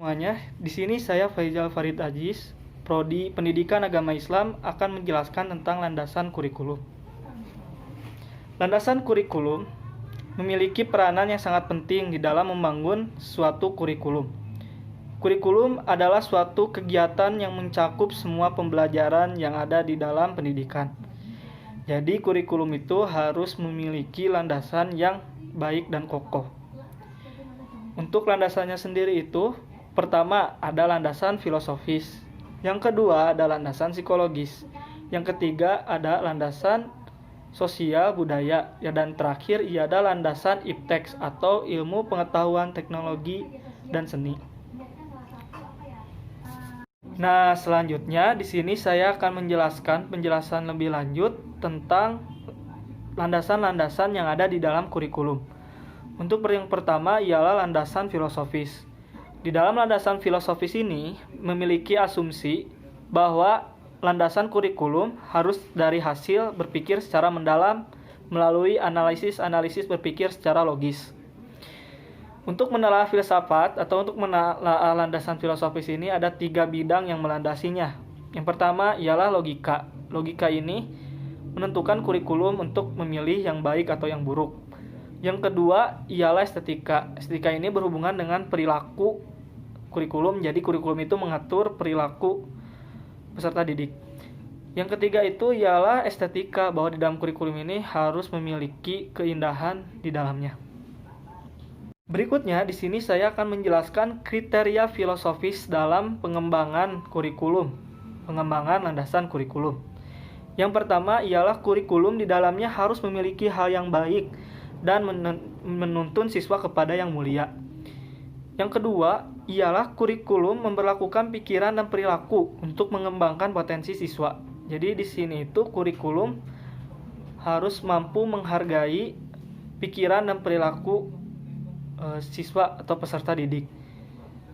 Semuanya, di sini saya Faizal Farid Aziz, Prodi Pendidikan Agama Islam akan menjelaskan tentang landasan kurikulum. Landasan kurikulum memiliki peranan yang sangat penting di dalam membangun suatu kurikulum. Kurikulum adalah suatu kegiatan yang mencakup semua pembelajaran yang ada di dalam pendidikan. Jadi kurikulum itu harus memiliki landasan yang baik dan kokoh. Untuk landasannya sendiri itu, pertama ada landasan filosofis, yang kedua ada landasan psikologis, yang ketiga ada landasan sosial budaya, dan terakhir ada landasan iptek atau ilmu pengetahuan teknologi dan seni. Nah, selanjutnya di sini saya akan menjelaskan penjelasan lebih lanjut tentang landasan-landasan yang ada di dalam kurikulum. Untuk yang pertama ialah landasan filosofis. Di dalam landasan filosofis ini memiliki asumsi bahwa landasan kurikulum harus dari hasil berpikir secara mendalam melalui analisis berpikir secara logis. Untuk menelaah filsafat atau untuk menelaah landasan filosofis ini ada 3 bidang yang melandasinya. Yang pertama ialah logika. Logika ini menentukan kurikulum untuk memilih yang baik atau yang buruk. Yang kedua ialah estetika. Estetika ini berhubungan dengan perilaku kurikulum, jadi kurikulum itu mengatur perilaku peserta didik. Yang ketiga itu ialah estetika, bahwa di dalam kurikulum ini harus memiliki keindahan di dalamnya. Berikutnya di sini saya akan menjelaskan kriteria filosofis dalam pengembangan kurikulum, pengembangan landasan kurikulum. Yang pertama ialah kurikulum di dalamnya harus memiliki hal yang baik dan menuntun siswa kepada yang mulia. Yang kedua ialah kurikulum memberlakukan pikiran dan perilaku untuk mengembangkan potensi siswa. Jadi di sini itu kurikulum harus mampu menghargai pikiran dan perilaku siswa atau peserta didik.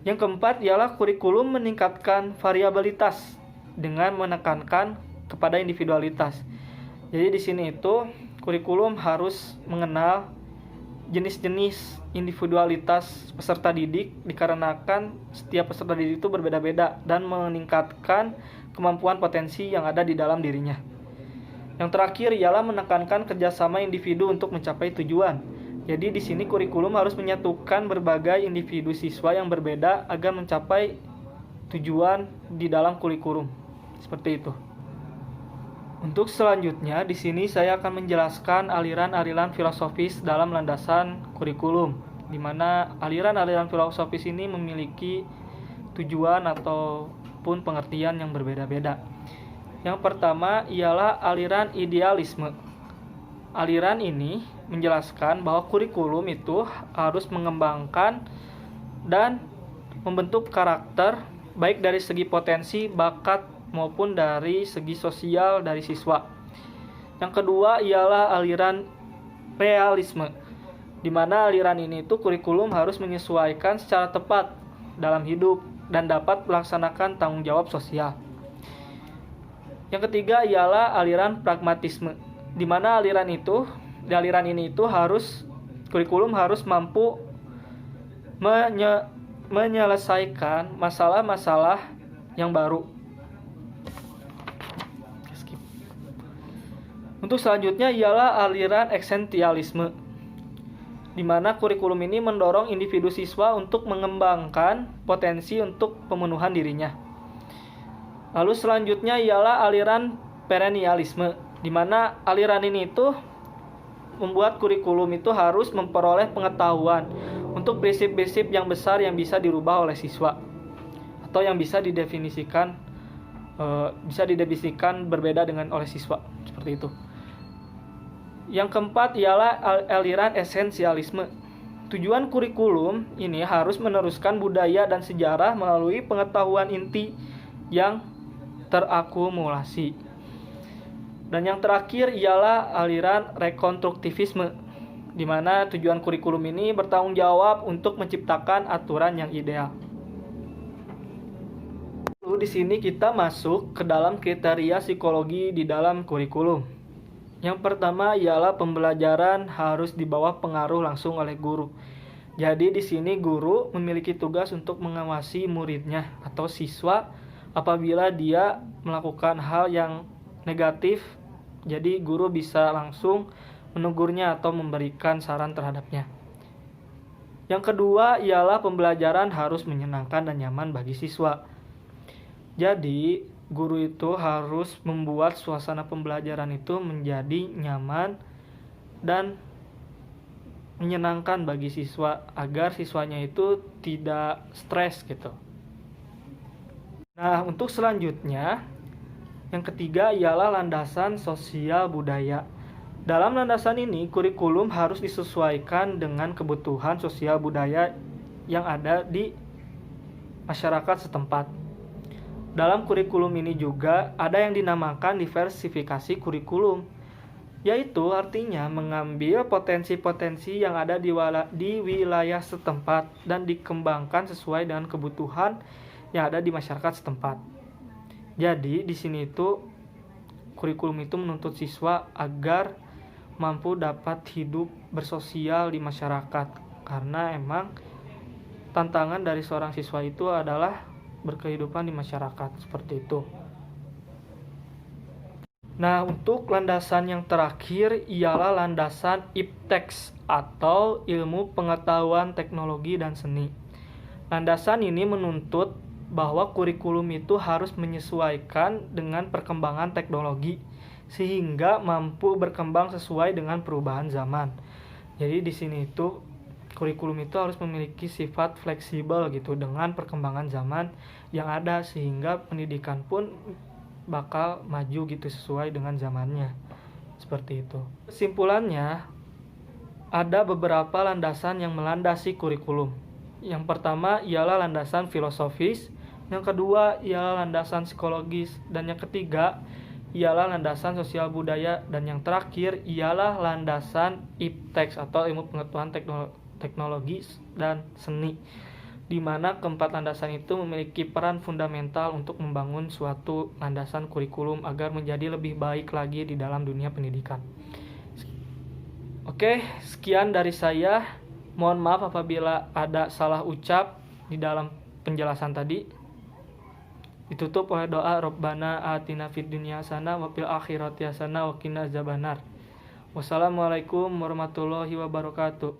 Yang keempat ialah kurikulum meningkatkan variabilitas dengan menekankan kepada individualitas. Jadi di sini itu kurikulum harus mengenal jenis-jenis individualitas peserta didik dikarenakan setiap peserta didik itu berbeda-beda dan meningkatkan kemampuan potensi yang ada di dalam dirinya. Yang terakhir ialah menekankan kerjasama individu untuk mencapai tujuan. Jadi di sini kurikulum harus menyatukan berbagai individu siswa yang berbeda agar mencapai tujuan di dalam kurikulum. Seperti itu. Untuk selanjutnya, di sini saya akan menjelaskan aliran-aliran filosofis dalam landasan kurikulum, di mana aliran-aliran filosofis ini memiliki tujuan ataupun pengertian yang berbeda-beda. Yang pertama ialah aliran idealisme. Aliran ini menjelaskan bahwa kurikulum itu harus mengembangkan dan membentuk karakter baik dari segi potensi, bakat, maupun dari segi sosial dari siswa. Yang kedua ialah aliran realisme, di mana aliran ini itu kurikulum harus menyesuaikan secara tepat dalam hidup dan dapat melaksanakan tanggung jawab sosial. Yang ketiga ialah aliran pragmatisme, di mana aliran ini itu kurikulum harus mampu menyelesaikan masalah-masalah yang baru. Untuk selanjutnya ialah aliran esensialisme, di mana kurikulum ini mendorong individu siswa untuk mengembangkan potensi untuk pemenuhan dirinya. Lalu selanjutnya ialah aliran perennialisme, di mana aliran ini itu membuat kurikulum itu harus memperoleh pengetahuan untuk prinsip-prinsip yang besar yang bisa dirubah oleh siswa atau yang bisa didefinisikan berbeda dengan oleh siswa, seperti itu. Yang keempat ialah aliran esensialisme. Tujuan kurikulum ini harus meneruskan budaya dan sejarah melalui pengetahuan inti yang terakumulasi. Dan yang terakhir ialah aliran rekonstruktivisme, di mana tujuan kurikulum ini bertanggung jawab untuk menciptakan aturan yang ideal. Lalu di sini kita masuk ke dalam kriteria psikologi di dalam kurikulum. Yang pertama ialah pembelajaran harus di bawah pengaruh langsung oleh guru. Jadi di sini guru memiliki tugas untuk mengawasi muridnya atau siswa apabila dia melakukan hal yang negatif. Jadi guru bisa langsung menegurnya atau memberikan saran terhadapnya. Yang kedua ialah pembelajaran harus menyenangkan dan nyaman bagi siswa. Jadi guru itu harus membuat suasana pembelajaran itu menjadi nyaman dan menyenangkan bagi siswa agar siswanya itu tidak stres gitu. Nah, untuk selanjutnya yang ketiga ialah landasan sosial budaya. Dalam landasan ini, kurikulum harus disesuaikan dengan kebutuhan sosial budaya yang ada di masyarakat setempat. Dalam kurikulum ini juga ada yang dinamakan diversifikasi kurikulum, yaitu artinya mengambil potensi-potensi yang ada di wilayah setempat dan dikembangkan sesuai dengan kebutuhan yang ada di masyarakat setempat. Jadi di sini itu kurikulum itu menuntut siswa agar mampu dapat hidup bersosial di masyarakat, karena emang tantangan dari seorang siswa itu adalah berkehidupan di masyarakat seperti itu. Nah, untuk landasan yang terakhir ialah landasan IPTEX atau Ilmu Pengetahuan Teknologi dan Seni. Landasan ini menuntut bahwa kurikulum itu harus menyesuaikan dengan perkembangan teknologi sehingga mampu berkembang sesuai dengan perubahan zaman. Jadi di sini itu kurikulum itu harus memiliki sifat fleksibel gitu dengan perkembangan zaman yang ada sehingga pendidikan pun bakal maju gitu sesuai dengan zamannya. Seperti itu. Kesimpulannya, ada beberapa landasan yang melandasi kurikulum. Yang pertama ialah landasan filosofis, yang kedua ialah landasan psikologis, dan yang ketiga ialah landasan sosial budaya, dan yang terakhir ialah landasan IPTEX atau Ilmu Pengetahuan Teknologi dan Seni, di mana keempat landasan itu memiliki peran fundamental untuk membangun suatu landasan kurikulum agar menjadi lebih baik lagi di dalam dunia pendidikan. Oke, sekian dari saya. Mohon maaf apabila ada salah ucap di dalam penjelasan tadi. Ditutup oleh doa Rabbana atina fid dunya hasanah wa fil akhirati hasanah wa qina adzabannar. Wassalamualaikum warahmatullahi wabarakatuh.